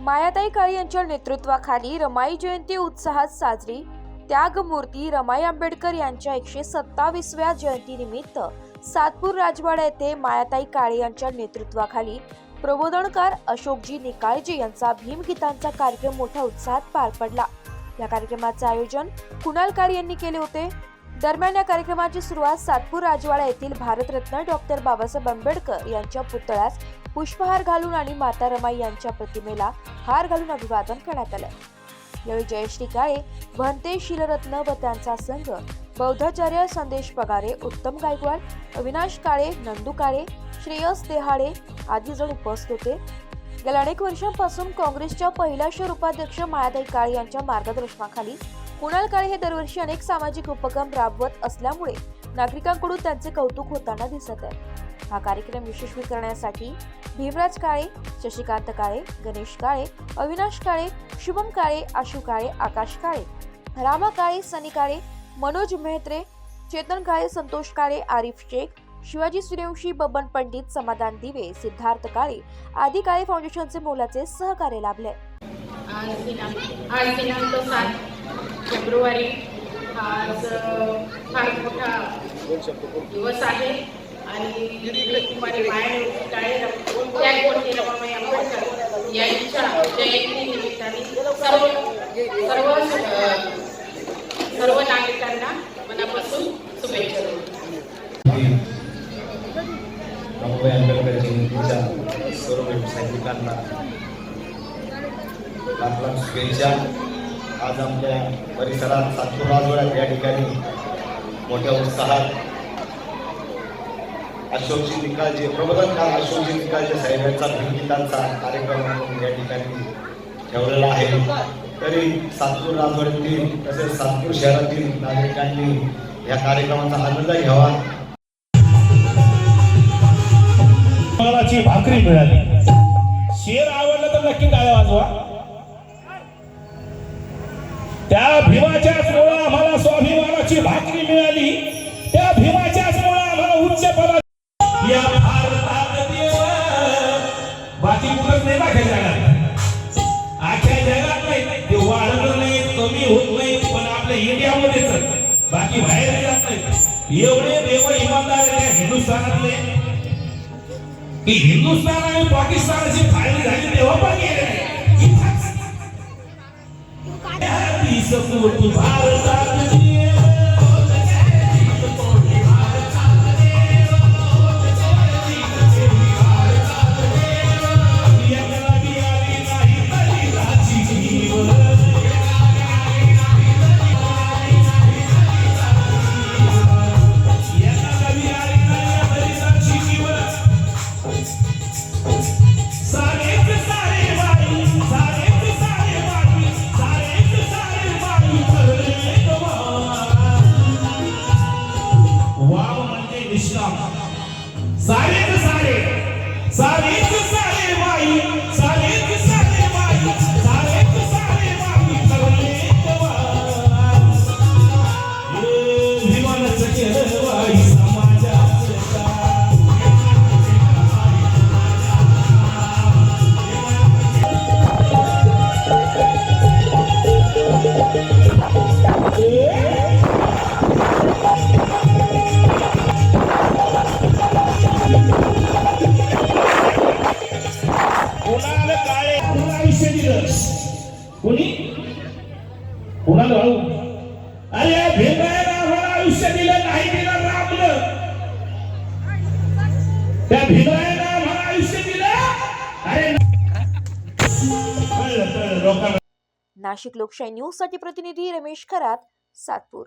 मायाताई काळे यांच्या नेतृत्वाखाली रमाई जयंती उत्साहात साजरी। त्यागमूर्ती रमाई आंबेडकर यांच्या 127व्या जयंतीनिमित्त सातपूर राजवाडा येथे मायाताई काळे यांच्या नेतृत्वाखाली प्रबोधनकार अशोकजी निकाळजे यांचा भीमगीतांचा कार्यक्रम मोठ्या उत्साहात पार पडला। या कार्यक्रमाचे आयोजन कुणाल काळे यांनी केले होते। दरम्यान या कार्यक्रमाची सुरुवात सातपूर राजवाडा येथील भारतरत्न डॉक्टर बाबासाहेब आंबेडकर यांच्या पुतळ्यास पुष्पहार घालून आणि माता रमाई यांच्या प्रतिमेला हार घालून अभिवादन करण्यात आले। यावेळी जयश्री काळे, भंते शीलरत्न व त्यांचा संघ, बौद्धाचार्य संदेश पगारे, उत्तम गायकवाड, अविनाश काळे, नंदू काळे, श्रेयस देहाडे आदी जण उपस्थित होते। गेल्या अनेक वर्षांपासून काँग्रेसच्या पहिल्या शहर उपाध्यक्ष मायाताई काळे यांच्या मार्गदर्शनाखाली कुणाल काळे हे दरवर्षी अनेक सामाजिक उपक्रम राबवत असल्यामुळे नागरिकांकडून त्यांचे कौतुक होताना दिसत आहे। हा कार्यक्रम यशस्वी करण्यासाठी भीमराज काळे, शशिकांत काळे, गणेश काळे, अविनाश काळे, शुभम काळे, आशू काळे, आकाश काळे, रामा काळे, सनी काळे, मनोज मेहत्रे, चेतन काळे, संतोष काळे, आरिफ शेख, शिवाजी सूर्यवंशी, बबन पंडित, समाधान दिवे, सिद्धार्थ काळे आदी काळे फाउंडेशनचे मोलाचे सहकार्य लाभले। आज दिनांक 7 फेब्रुवारी आज फार मोठा दिवस आहे आणि कुमारी मायाताई काळे त्यागमूर्ती रमाई आंबेडकर यांच्या जयंती निमित्ताने सर्व नागरिकांना मनापासून शुभेच्छा देतो। रमाई आंबेडकर जयंतीच्या सर्व सैनिकांना लाख लाख शुभेच्छा। आज आपल्या परिसरात सातपूर राजवाडा या ठिकाणी मोठ्या उत्साहात अशोकजी निकाळजे, प्रबोधनकार अशोकजी निकाळजे साहेबांचा भीमगीतांचा कार्यक्रम या ठिकाणी ठेवलेला आहे। तरी सातपूर राजवाड्यातील तसेच सातपूर शहरातील नागरिकांनी या कार्यक्रमाचा आनंद घ्यावा। मानाची भाकरी मिळाली। शेर आवडलं तर नक्की टाळ्या वाजवा। त्या भीमाच्याच मुळे आम्हाला स्वाभिमानाची भाकरी मिळाली। त्या भीमाच्याच मुळे आम्हाला उच्च पदाची या भारतात देव बाकी कुठंच नाही बाकी जगात, आख्या जगात नाही। ते वाढलं नाही, कमी होत नाही, पण आपल्या इंडियामध्येच, बाकी बाहेर जात नाही। एवढे देव इमानदार आहे हिंदुस्थानातले की हिंदुस्थान आणि पाकिस्तानाची फाळणी झाली तेव्हा पण गेले नाही। भारतात सारेच सारे सारेच सारे बाई सारेच सारे बाई सारेच सारे बाई ठरले विमानाचं केलं बाई समाजाचं कुणाल भाऊ, अरे भीमरायाला आम्हाला आयुष्य दिलं नाही, दिलं राबलं। त्या भीमरायाला आम्हाला आयुष्य दिलं। अरे नाशिक लोकशाही न्यूज साठी प्रतिनिधी रमेश खरात, सातपूर।